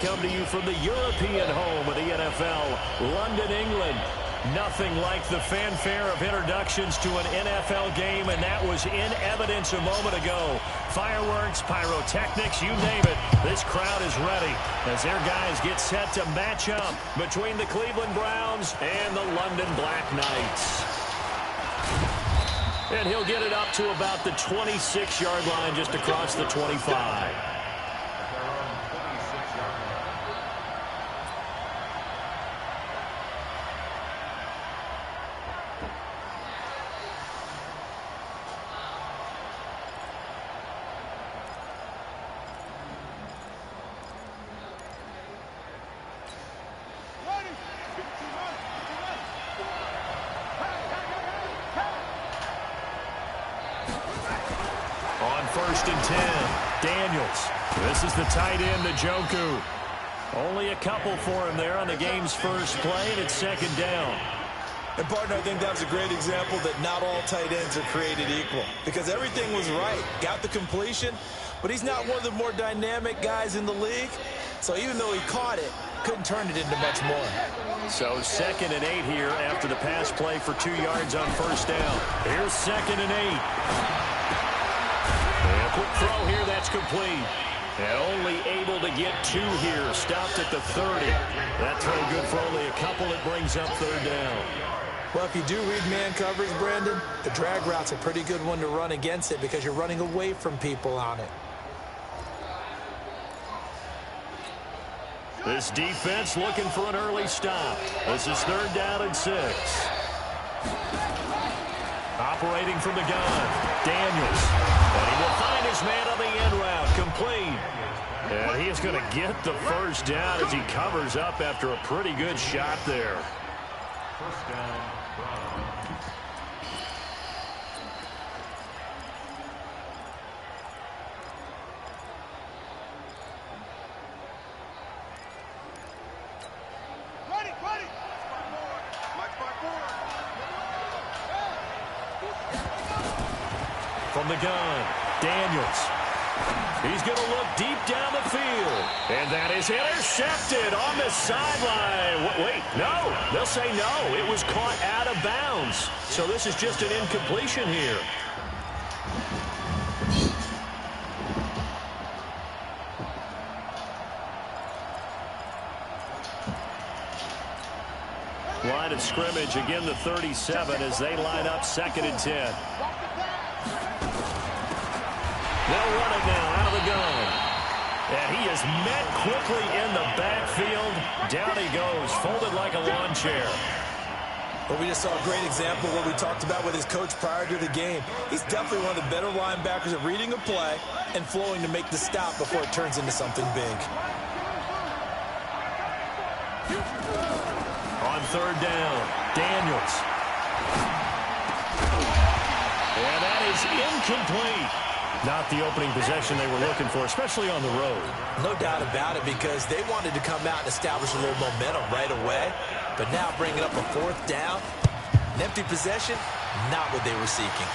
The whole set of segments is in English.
Come to you from the European home of the NFL, London, England. Nothing like the fanfare of introductions to an NFL game, and that was in evidence a moment ago. Fireworks, pyrotechnics, you name it. This crowd is ready as their guys get set to match up between the Cleveland Browns and the London Black Knights. And he'll get it up to about the 26-yard line, just across the 25. First and 10, Daniels. This is the tight end, Njoku. Only a couple for him there on the game's first play, and it's second down. And, partner, I think that was a great example that not all tight ends are created equal, because everything was right. Got the completion, but he's not one of the more dynamic guys in the league. So even though he caught it, couldn't turn it into much more. So second and 8 here after the pass play for 2 yards on first down. Here's second and 8. Quick throw here, that's complete. And only able to get 2 here. Stopped at the 30. That throw good for only a couple. It brings up third down. Well, if you do read man coverage, Brandon, the drag route's a pretty good one to run against it because you're running away from people on it. This defense looking for an early stop. This is third down and 6. Operating from the gun, Daniels. And he will find his man on the end route, complete. And he is going to get the first down as he covers up after a pretty good shot there. First down. From the gun, Daniels. He's going to look deep down the field. And that is intercepted on the sideline. Wait, no. They'll say no. It was caught out of bounds. So this is just an incompletion here. Line of scrimmage, again the 37 as they line up second and 10. They'll run it now out of the gun. And he is met quickly in the backfield. Down he goes, folded like a lawn chair. Well, we just saw a great example of what we talked about with his coach prior to the game. He's definitely one of the better linebackers at reading a play and flowing to make the stop before it turns into something big. On third down, Daniels. And that is incomplete. Not the opening possession they were looking for, especially on the road. No doubt about it, because they wanted to come out and establish a little momentum right away. But now bringing up a fourth down, an empty possession, not what they were seeking.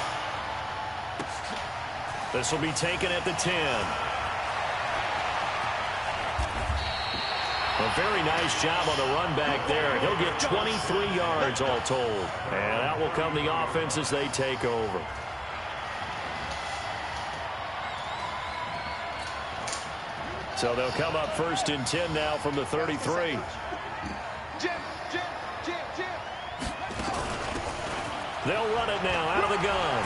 This will be taken at the 10. A very nice job on the run back there. He'll get 23 yards all told. And out will come the offense as they take over. So they'll come up first and 10 now from the 33. They'll run it now out of the gun.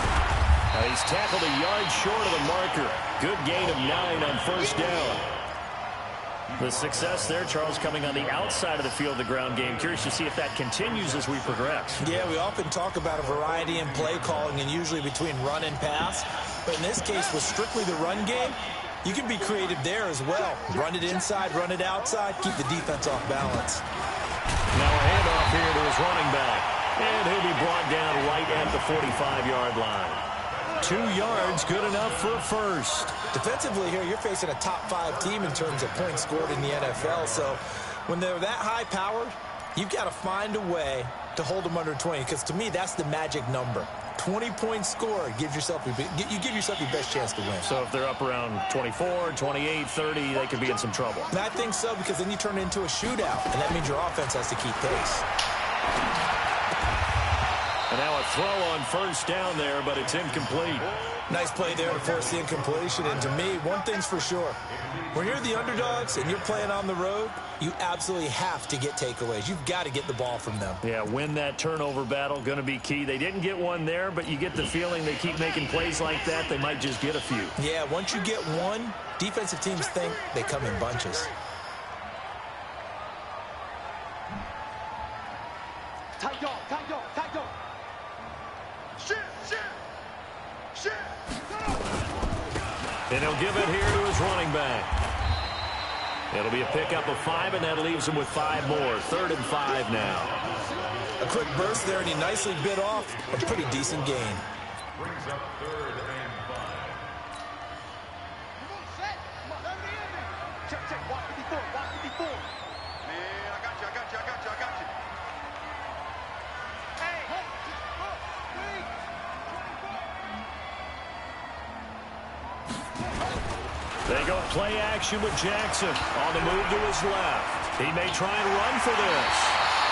He's tackled a yard short of the marker. Good gain of 9 on first down. The success there, Charles, coming on the outside of the field, the ground game. Curious to see if that continues as we progress. Yeah, we often talk about a variety in play calling and usually between run and pass. But in this case, with strictly the run game, you can be creative there as well. Run it inside, run it outside, keep the defense off balance. Now a handoff here to his running back. And he'll be brought down right at the 45-yard line. 2 yards, good enough for a first. Defensively here, you're facing a top-5 team in terms of points scored in the NFL. So when they're that high-powered, you've got to find a way to hold them under 20, because to me, that's the magic number. 20-point score, you give yourself your best chance to win. So if they're up around 24, 28, 30, they could be in some trouble. And I think so, because then you turn it into a shootout, and that means your offense has to keep pace. And now a throw on first down there, but it's incomplete. Nice play there to force the incompletion. And to me, one thing's for sure. When you're the underdogs and you're playing on the road, you absolutely have to get takeaways. You've got to get the ball from them. Yeah, win that turnover battle, going to be key. They didn't get one there, but you get the feeling they keep making plays like that, they might just get a few. Yeah, once you get one, defensive teams think they come in bunches. And he'll give it here to his running back. It'll be a pickup of 5, and that leaves him with 5 more. 3rd and 5 now. A quick burst there, and he nicely bit off a pretty decent gain. Brings up 3rd and 5. Check. Watch 54. Man, I got you. Hey, They go play action with Jackson on the move to his left. He may try and run for this.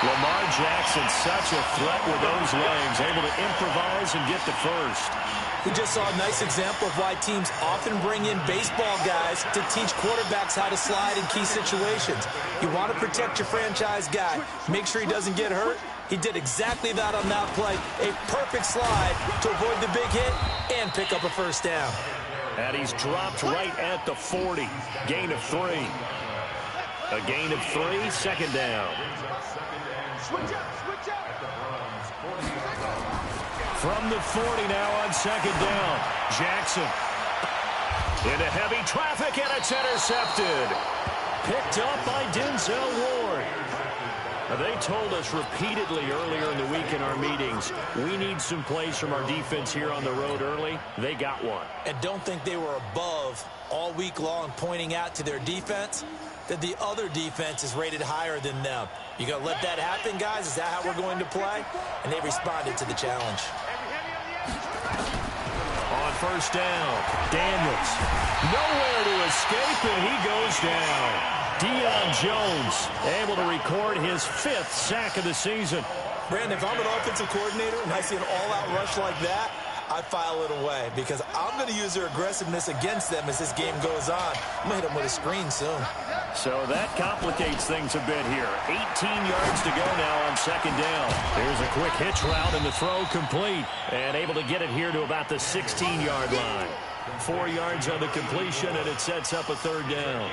Lamar Jackson, such a threat with those legs, able to improvise and get the first. We just saw a nice example of why teams often bring in baseball guys to teach quarterbacks how to slide in key situations. You want to protect your franchise guy. Make sure he doesn't get hurt. He did exactly that on that play. A perfect slide to avoid the big hit and pick up a first down. And he's dropped right at the 40. Gain of 3. A gain of 3, 2nd down. switch out. From the 40 now on 2nd down. Jackson into heavy traffic, and it's intercepted. Picked up by Denzel Ward. Now, they told us repeatedly earlier in the week in our meetings, we need some plays from our defense here on the road early. They got one. And don't think they were above all week long pointing out to their defense that the other defense is rated higher than them. You going to let that happen, guys? Is that how we're going to play? And they responded to the challenge. On 1st down, Daniels. Nowhere to escape, and he goes down. Deion Jones able to record his 5th sack of the season. Brandon, if I'm an offensive coordinator and I see an all-out rush like that, I file it away because I'm going to use their aggressiveness against them as this game goes on. I'm going to hit them with a screen soon. So that complicates things a bit here. 18 yards to go now on 2nd down. Here's a quick hitch route, and the throw complete. And able to get it here to about the 16-yard line. 4 yards on the completion, and it sets up a 3rd down.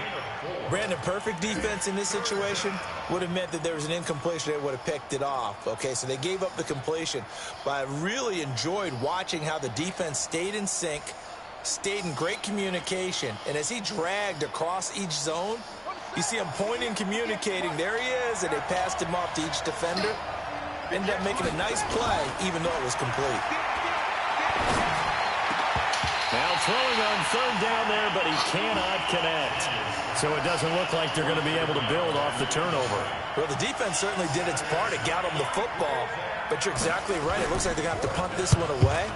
Brandon, perfect defense in this situation would have meant that there was an incompletion. They would have picked it off. Okay, so they gave up the completion. But I really enjoyed watching how the defense stayed in sync, stayed in great communication. And as he dragged across each zone, you see him pointing, communicating. There he is, and they passed him off to each defender. Ended up making a nice play, even though it was complete. Now throwing on 3rd down there, but he cannot connect. So it doesn't look like they're going to be able to build off the turnover. Well, the defense certainly did its part. It got them the football. But you're exactly right. It looks like they're going to have to punt this one away.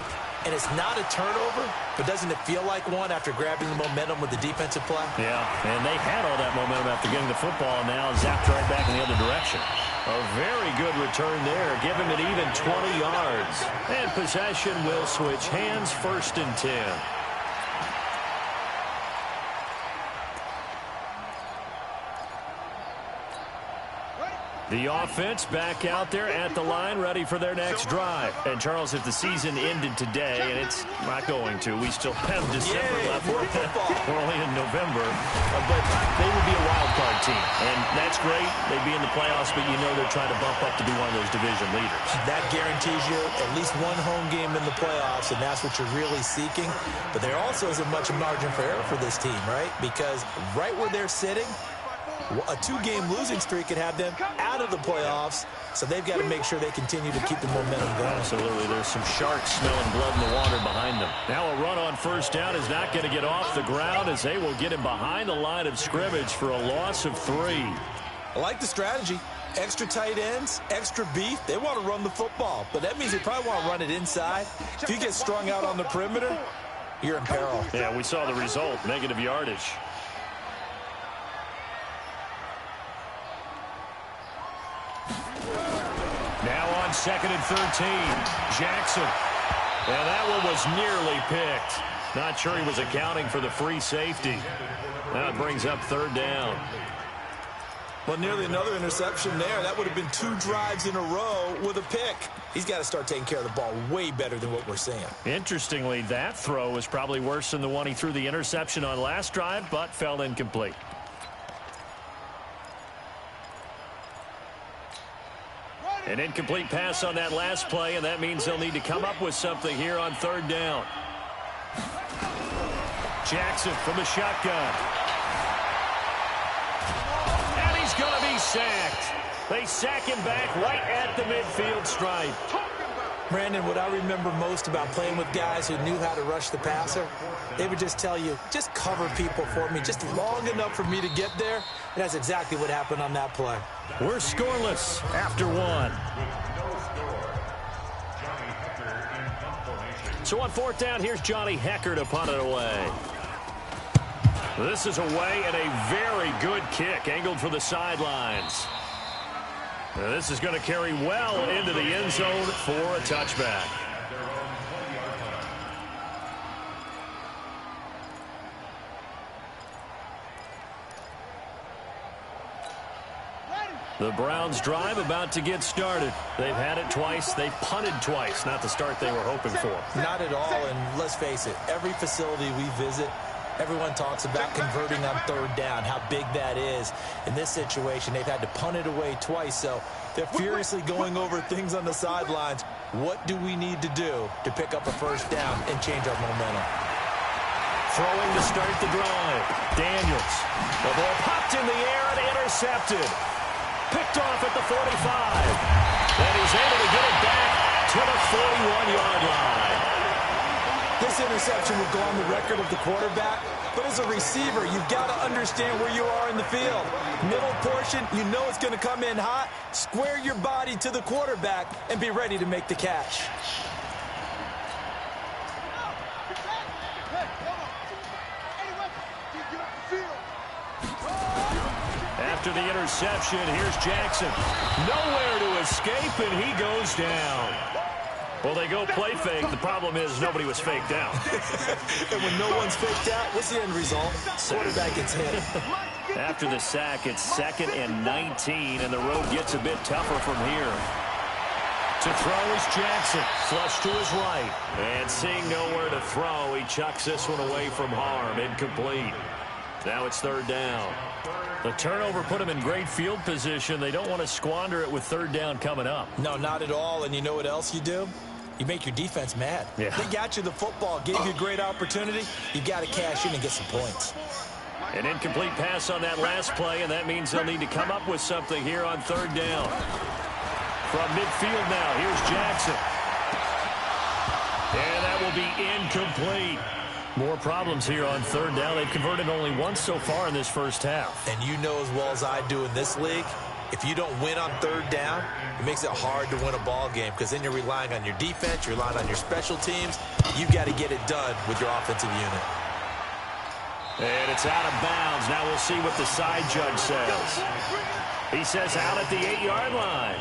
And it's not a turnover, but doesn't it feel like one after grabbing the momentum with the defensive play? Yeah, and they had all that momentum after getting the football, and now zapped right back in the other direction. A very good return there, giving it even 20 yards. And possession will switch hands, 1st and 10. The offense back out there at the line, ready for their next drive. And, Charles, if the season ended today, and it's not going to, we still have December left. We're only in November. But they would be a wild card team. And that's great. They'd be in the playoffs, but you know they're trying to bump up to be one of those division leaders. That guarantees you at least one home game in the playoffs, and that's what you're really seeking. But there also isn't much margin for error for this team, right? Because right where they're sitting, a 2-game losing streak could have them out of the playoffs, so they've got to make sure they continue to keep the momentum going. Absolutely. There's some sharks smelling blood in the water behind them. Now a run on 1st down is not going to get off the ground as they will get him behind the line of scrimmage for a loss of 3. I like the strategy. Extra tight ends, extra beef, they want to run the football. But that means they probably want to run it inside. If you get strung out on the perimeter, you're in peril. Yeah, we saw the result, negative yardage. Now on 2nd and 13, Jackson. And that one was nearly picked. Not sure he was accounting for the free safety. That brings up 3rd down. Well, nearly another interception there. That would have been 2 drives in a row with a pick. He's got to start taking care of the ball way better than what we're seeing. Interestingly, that throw was probably worse than the one he threw the interception on last drive, but fell incomplete. An incomplete pass on that last play, and that means they'll need to come up with something here on 3rd down. Jackson from the shotgun. And he's going to be sacked. They sack him back right at the midfield stripe. Brandon, what I remember most about playing with guys who knew how to rush the passer, they would just tell you, just cover people for me, just long enough for me to get there. And that's exactly what happened on that play. We're scoreless after 1. So on 4th down, here's Johnny Hekker to punt it away. This is away and a very good kick, angled for the sidelines. Now this is going to carry well into the end zone for a touchback. The Browns drive about to get started. They've had it twice. They've punted twice. Not the start they were hoping for. Not at all, and let's face it, every facility we visit, everyone talks about converting on 3rd down, how big that is. In this situation, they've had to punt it away twice, so they're furiously going over things on the sidelines. What do we need to do to pick up a 1st down and change our momentum? Throwing to start the drive. Daniels. The ball popped in the air and intercepted. Picked off at the 45. And he's able to get it back to the 41-yard line. This interception will go on the record of the quarterback, but as a receiver, you've got to understand where you are in the field. Middle portion, you know it's going to come in hot. Square your body to the quarterback and be ready to make the catch. After the interception, here's Jackson. Nowhere to escape, and he goes down. Well, they go play fake. The problem is nobody was faked out. And when no one's faked out, what's the end result? Quarterback gets hit. After the sack, it's 2nd and 19, and the road gets a bit tougher from here. To throw is Jackson. Flush to his right. And seeing nowhere to throw, he chucks this one away from harm. Incomplete. Now it's 3rd down. The turnover put him in great field position. They don't want to squander it with 3rd down coming up. No, not at all. And you know what else you do? You make your defense mad. Yeah. They got you the football, gave you a great opportunity. You got to cash in and get some points. An incomplete pass on that last play, and that means they'll need to come up with something here on 3rd down. From midfield now, here's Jackson. And that will be incomplete. More problems here on 3rd down. They've converted only once so far in this first half. And you know as well as I do in this league, if you don't win on 3rd down, it makes it hard to win a ball game because then you're relying on your defense, you're relying on your special teams. You've got to get it done with your offensive unit. And it's out of bounds. Now we'll see what the side judge says. He says out at the 8-yard line.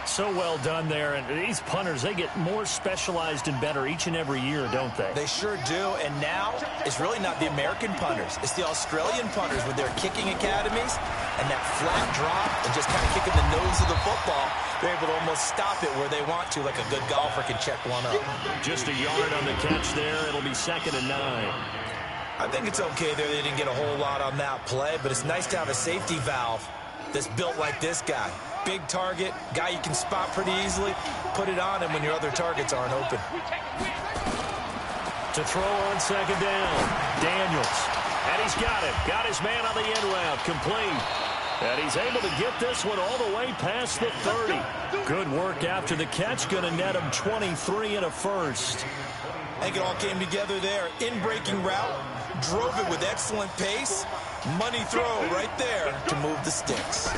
So well done there. And these punters, they get more specialized and better each and every year, don't they? They sure do. And now it's really not the American punters. It's the Australian punters with their kicking academies and that flat drop and just kind of kicking the nose of the football. They're able to almost stop it where they want to, like a good golfer can check one up. Just a yard on the catch there. It'll be 2nd and 9. I think it's okay there. They didn't get a whole lot on that play, but it's nice to have a safety valve that's built like this guy. Big target, guy you can spot pretty easily. Put it on him when your other targets aren't open. To throw on 2nd down, Daniels. And he's got it. Got his man on the end route, complete. And he's able to get this one all the way past the 30. Good work after the catch. Going to net him 23 and a first. I think it all came together there. In-breaking route, drove it with excellent pace. Money throw right there to move the sticks.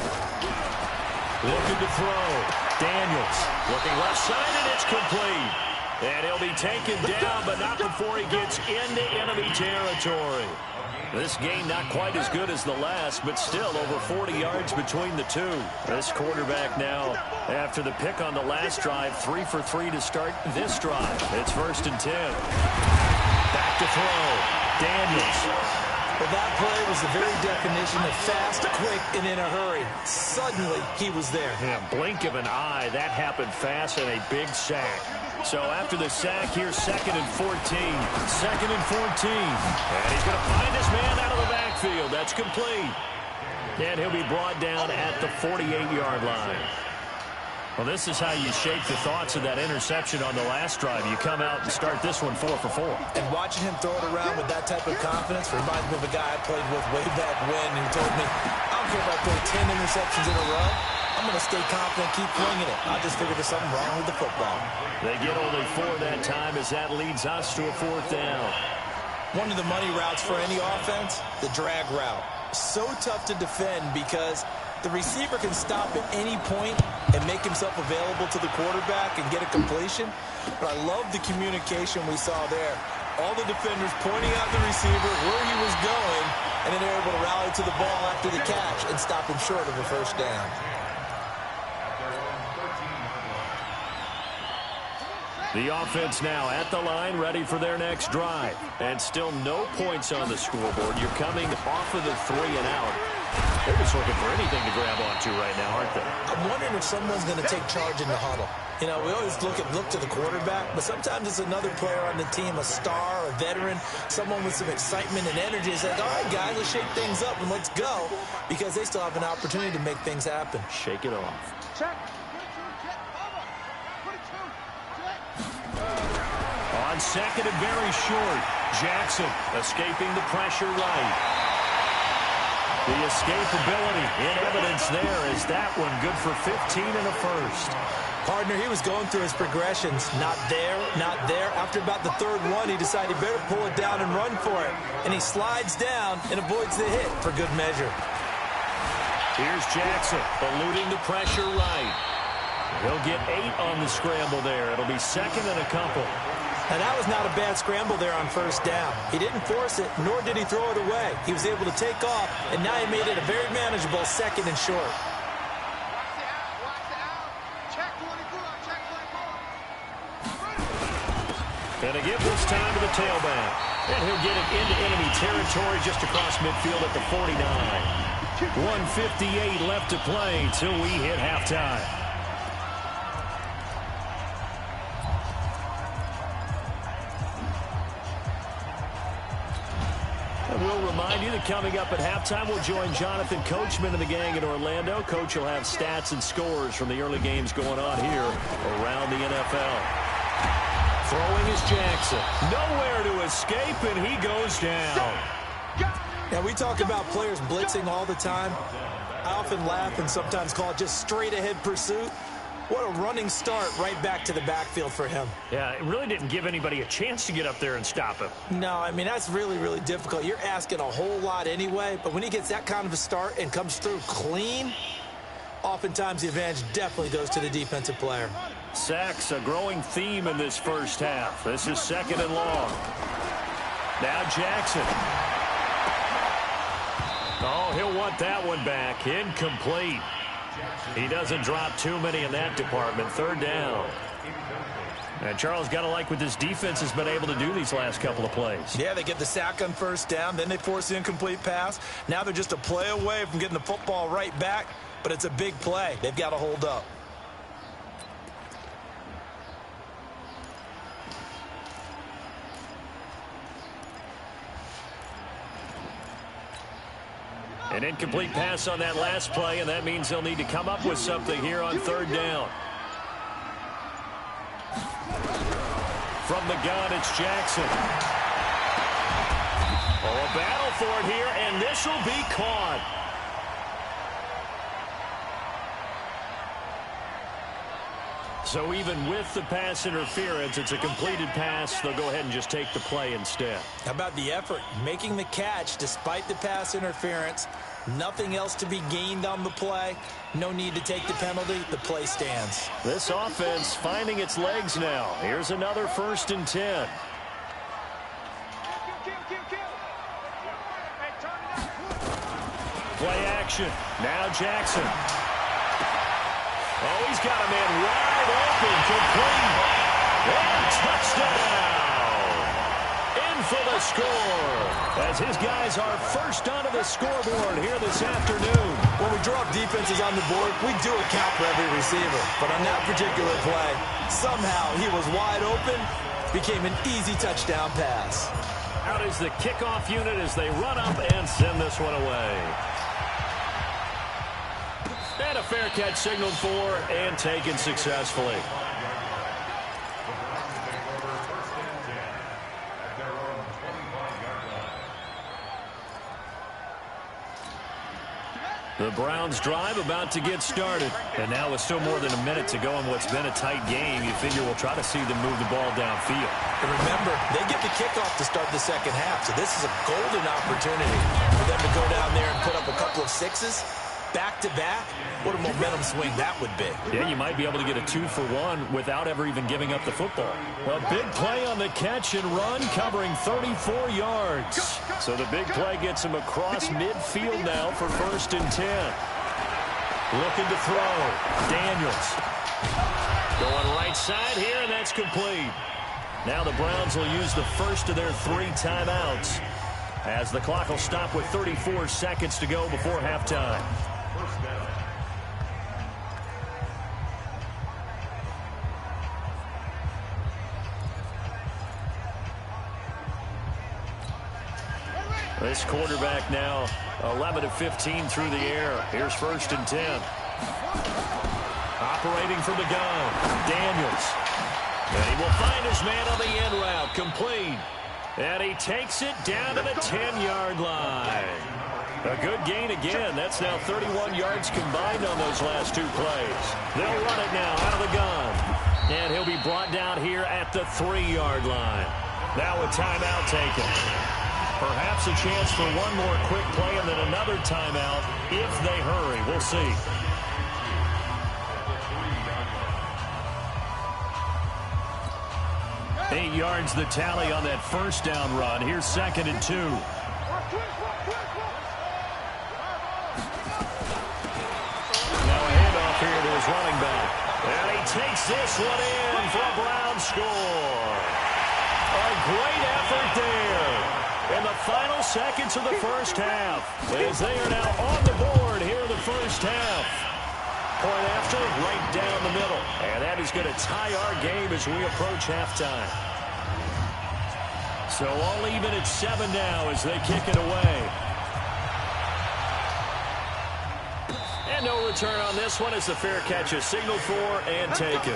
looking to throw. Daniels looking left side, and it's complete. And he'll be taken down, but not before he gets into enemy territory. This game not quite as good as the last, but still over 40 yards between the two. This quarterback now, after the pick on the last drive, 3 for 3 to start this drive. It's 1st and 10. Back to throw. Daniels. Well, that play was the very definition of fast, quick, and in a hurry. Suddenly, he was there. Yeah, blink of an eye. That happened fast and a big sack. So after the sack, here's 2nd and 14. 2nd and 14. And he's going to find this man out of the backfield. That's complete. And he'll be brought down at the 48-yard line. Well, this is how you shape the thoughts of that interception on the last drive. You come out and start this one 4 for 4. And watching him throw it around with that type of confidence reminds me of a guy I played with way back when who told me, I don't care if I throw 10 interceptions in a row. I'm going to stay confident, keep winging it. I just figured there's something wrong with the football. They get only 4 that time as that leads us to a 4th down. One of the money routes for any offense, the drag route. So tough to defend because the receiver can stop at any point and make himself available to the quarterback and get a completion. But I love the communication we saw there. All the defenders pointing out the receiver where he was going, and then they're able to rally to the ball after the catch and stop him short of a 1st down. The offense now at the line, ready for their next drive. And still no points on the scoreboard. You're coming off of the 3 and out. They're just looking for anything to grab onto right now, aren't they? I'm wondering if someone's going to take charge in the huddle. You know, we always look to the quarterback, but sometimes it's another player on the team, a star, a veteran, someone with some excitement and energy. It's like, all right, guys, let's shake things up and let's go, because they still have an opportunity to make things happen. Shake it off. Check. On 2nd and very short, Jackson escaping the pressure right. The escapability in evidence there is that one good for 15 and a 1st. Partner, he was going through his progressions. Not there, not there. After about the 3rd one, he decided he better pull it down and run for it. And he slides down and avoids the hit for good measure. Here's Jackson eluding the pressure right. He'll get 8 on the scramble there. It'll be 2nd and a couple. Now, that was not a bad scramble there on 1st down. He didn't force it, nor did he throw it away. He was able to take off, and now he made it a very manageable 2nd and short. And a give this time to the tailback. And he'll get it into enemy territory just across midfield at the 49. 1:58 left to play till we hit halftime. And we'll remind you that coming up at halftime, we'll join Jonathan Coachman and the gang in Orlando. Coach will have stats and scores from the early games going on here around the NFL. Throwing is Jackson. Nowhere to escape, and he goes down. Now, we talk about players blitzing all the time. I often laugh and sometimes call it just straight-ahead pursuit. What a running start right back to the backfield for him. Yeah, it really didn't give anybody a chance to get up there and stop him. No, I mean, that's really, really difficult. You're asking a whole lot anyway, but when he gets that kind of a start and comes through clean, oftentimes the advantage definitely goes to the defensive player. Sacks, a growing theme in this first half. This is 2nd and long. Now Jackson. Oh, he'll want that one back. Incomplete. He doesn't drop too many in that department. 3rd down. And Charles, got to like what this defense has been able to do these last couple of plays. Yeah, they get the sack on 1st down, then they force the incomplete pass. Now they're just a play away from getting the football right back, but it's a big play. They've got to hold up. An incomplete pass on that last play, and that means they'll need to come up with something here on 3rd down. From the gun, it's Jackson. Oh, a battle for it here, and this will be caught. So even with the pass interference, it's a completed pass. They'll go ahead and just take the play instead. How about the effort? Making the catch despite the pass interference. Nothing else to be gained on the play. No need to take the penalty. The play stands. This offense finding its legs now. Here's another 1st and 10. Play action. Now Jackson. Oh, he's got a man wide open. Complete. And touchdown. In for the score. As his guys are first onto the scoreboard here this afternoon. When we draw up defenses on the board, we do account for every receiver. But on that particular play, somehow he was wide open. Became an easy touchdown pass. Out is the kickoff unit as they run up and send this one away. And a fair catch signaled for and taken successfully. The Browns drive about to get started. And now with still more than a minute to go in what's been a tight game, you figure we'll try to see them move the ball downfield. And remember, they get the kickoff to start the second half, so this is a golden opportunity for them to go down there and put up a couple of sixes. Back-to-back, what a momentum swing that would be. Yeah, you might be able to get a 2-for-1 without ever even giving up the football. A big play on the catch and run, covering 34 yards. So the big play gets him across midfield now for 1st and 10. Looking to throw. Daniels. Going right side here, and that's complete. Now the Browns will use the first of their 3 timeouts, as the clock will stop with 34 seconds to go before halftime. This quarterback now 11 of 15 through the air. Here's 1st and 10. Operating from the gun, Daniels. And he will find his man on the end route, complete. And he takes it down to the 10-yard line. A good gain again. That's now 31 yards combined on those last 2 plays. They'll run it now out of the gun. And he'll be brought down here at the 3-yard line. Now a timeout taken. Perhaps a chance for one more quick play and then another timeout if they hurry. We'll see. Eight yards the tally on that first down run. Here's 2nd and 2. Now a handoff here to his running back. And he takes this one in for a Brown score. A great effort there in the final seconds of the first half, as they are now on the board here in the first half. Point after, right down the middle. And that is going to tie our game as we approach halftime. So all even at 7 now as they kick it away. And no return on this one as the fair catch is signaled for and taken.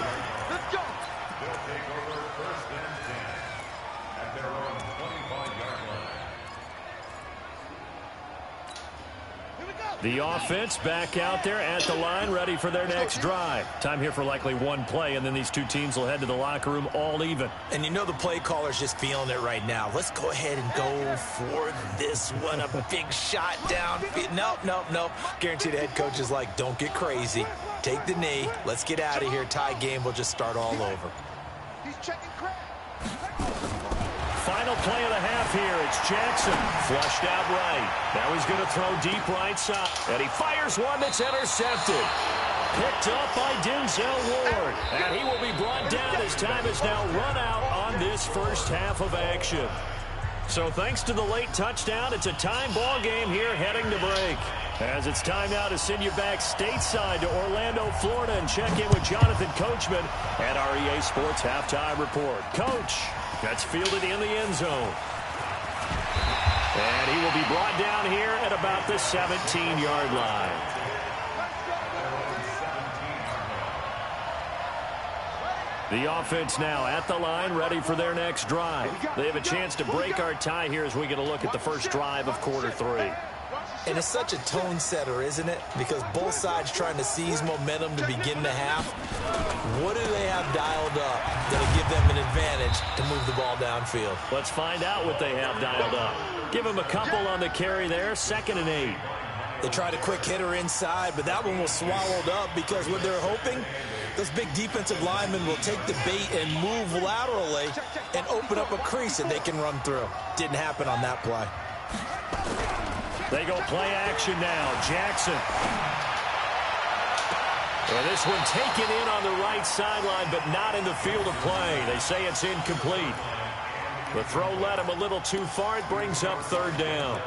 Let's go. They'll take over 1st and 10 at their own 25-yard line. The offense back out there at the line, ready for their next drive. Time here for likely one play, and then these two teams will head to the locker room all even. And you know the play caller's just feeling it right now. Let's go ahead and go for this one. A big shot down. Nope. Guarantee the head coach is like, don't get crazy. Take the knee. Let's get out of here. Tie game. We'll just start all over. He's checking crap. Final play of the half here. It's Jackson. Flushed out right. Now he's going to throw deep right side. And he fires one that's intercepted. Picked up by Denzel Ward. And he will be brought down as time is now run out on this first half of action. So thanks to the late touchdown, it's a time ball game here heading to break. As it's time now to send you back stateside to Orlando, Florida, and check in with Jonathan Coachman at our EA Sports Halftime Report. Coach, that's fielded in the end zone. And he will be brought down here at about the 17-yard line. The offense now at the line, ready for their next drive. They have a chance to break our tie here as we get a look at the first drive of quarter 3. And it's such a tone setter, isn't it? Because both sides trying to seize momentum to begin the half. What do they have dialed up that'll give them an advantage to move the ball downfield? Let's find out what they have dialed up. Give them a couple on the carry there. 2nd and 8. They tried a quick hitter inside, but that one was swallowed up because what they're hoping, those big defensive linemen will take the bait and move laterally and open up a crease that they can run through. Didn't happen on that play. They go play action now. Jackson. Well, this one taken in on the right sideline, but not in the field of play. They say it's incomplete. The throw led him a little too far. It brings up third down.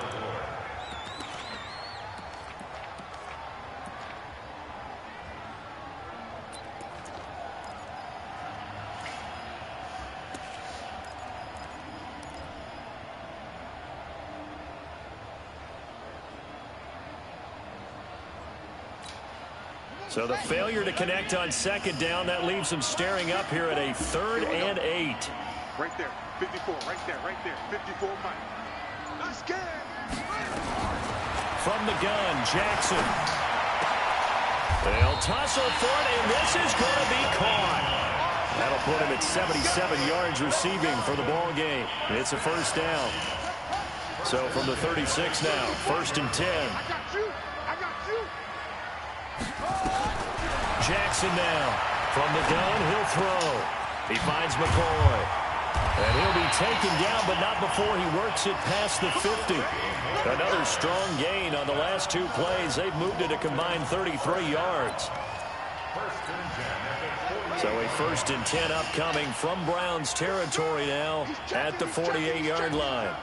So the failure to connect on second down, that leaves him staring up here at a 3rd and 8. Right there, 54, right there, 54, Mike. Let's get it. From the gun, Jackson. They'll tussle for it, and this is going to be caught. That'll put him at 77 yards receiving for the ball game. It's a first down. So from the 36 now, 1st and 10. I got you. Jackson now. From the gun, he'll throw. He finds McCoy. And he'll be taken down, but not before he works it past the 50. Another strong gain on the last 2 plays. They've moved it a combined 33 yards. So a 1st and 10 upcoming from Browns territory now at the 48-yard line.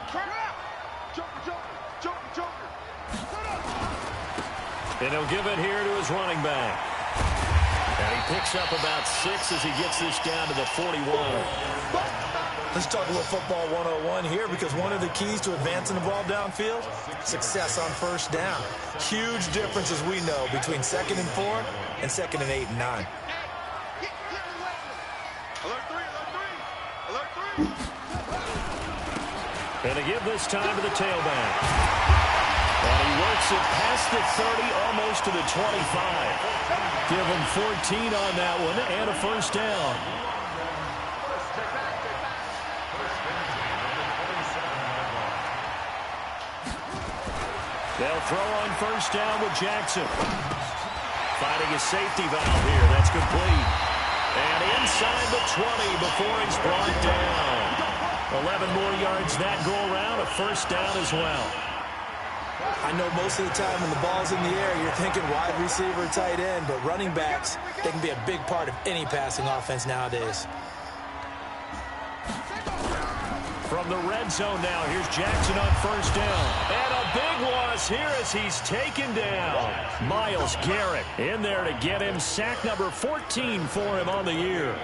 And he'll give it here to his running back. And he picks up about 6 as he gets this down to the 41. Let's talk a little football 101 here, because one of the keys to advancing the ball downfield, success on first down. Huge difference, as we know, between 2nd and 4 and 2nd and 8 and 9. Alert 3. And to give this time to the tailback. And he works it past the 30, almost to the 25. Give him 14 on that one and a first down. They'll throw on first down with Jackson. Finding a safety valve here. That's complete. And inside the 20 before he's brought down. 11 more yards that go around. A first down as well. I know most of the time when the ball's in the air, you're thinking wide receiver, tight end, but running backs, they can be a big part of any passing offense nowadays. From the red zone now, here's Jackson on first down. And a big loss here as he's taken down. Myles Garrett in there to get him sack number 14 for him on the year.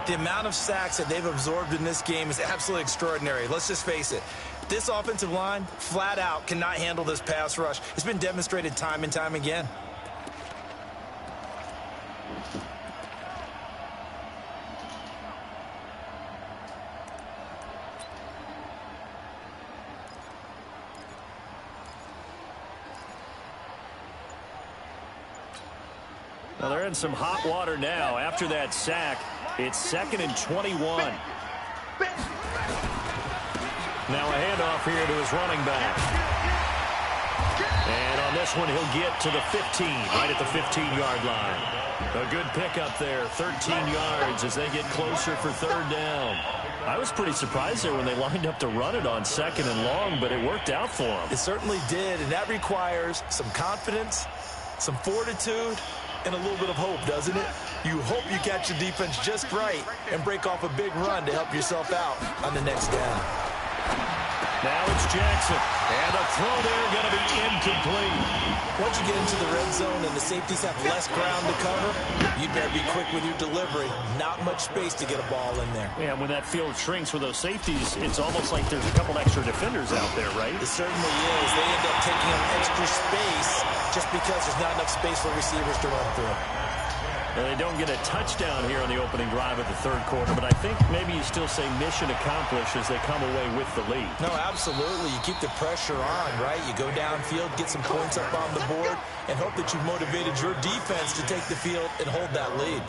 The amount of sacks that they've absorbed in this game is absolutely extraordinary. Let's just face it. This offensive line, flat out, cannot handle this pass rush. It's been demonstrated time and time again. Well, they're in some hot water now. After that sack, it's 2nd and 21. Now a handoff here to his running back. And on this one, he'll get to the 15, right at the 15-yard line. A good pickup there, 13 yards as they get closer for third down. I was pretty surprised there when they lined up to run it on 2nd and long, but it worked out for them. It certainly did, and that requires some confidence, some fortitude, and a little bit of hope, doesn't it? You hope you catch the defense just right and break off a big run to help yourself out on the next down. Now it's Jackson. And the throw there going to be incomplete. Once you get into the red zone and the safeties have less ground to cover, you better be quick with your delivery. Not much space to get a ball in there. Yeah, when that field shrinks with those safeties, it's almost like there's a couple extra defenders out there, right? It certainly is. They end up taking up extra space just because there's not enough space for receivers to run through. And they don't get a touchdown here on the opening drive of the third quarter, but I think maybe you still say mission accomplished as they come away with the lead. No, absolutely. You keep the pressure on, right? You go downfield, get some points up on the board, and hope that you've motivated your defense to take the field and hold that lead.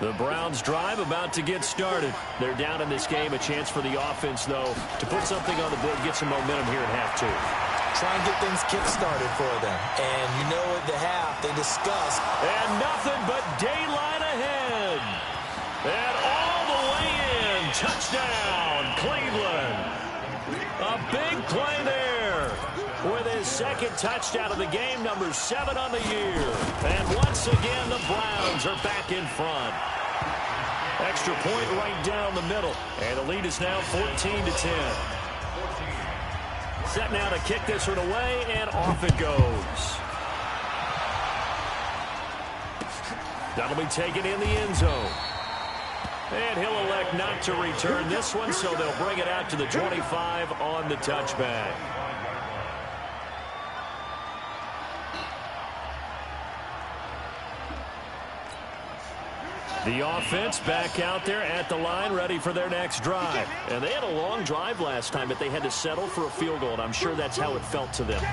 The Browns drive about to get started. They're down in this game. A chance for the offense, though, to put something on the board, get some momentum here at half two. Try and get things kick-started for them. And you know at the half, they discussed. And nothing but daylight ahead. And all the way in. Touchdown, Cleveland. A big play there. With his second touchdown of the game, number 7 on the year. And once again, the Browns are back in front. Extra point right down the middle. And the lead is now 14-10. Set now to kick this one away, and off it goes. That'll be taken in the end zone. And he'll elect not to return this one, so they'll bring it out to the 25 on the touchback. The offense back out there at the line, ready for their next drive. And they had a long drive last time, but they had to settle for a field goal, and I'm sure that's how it felt to them.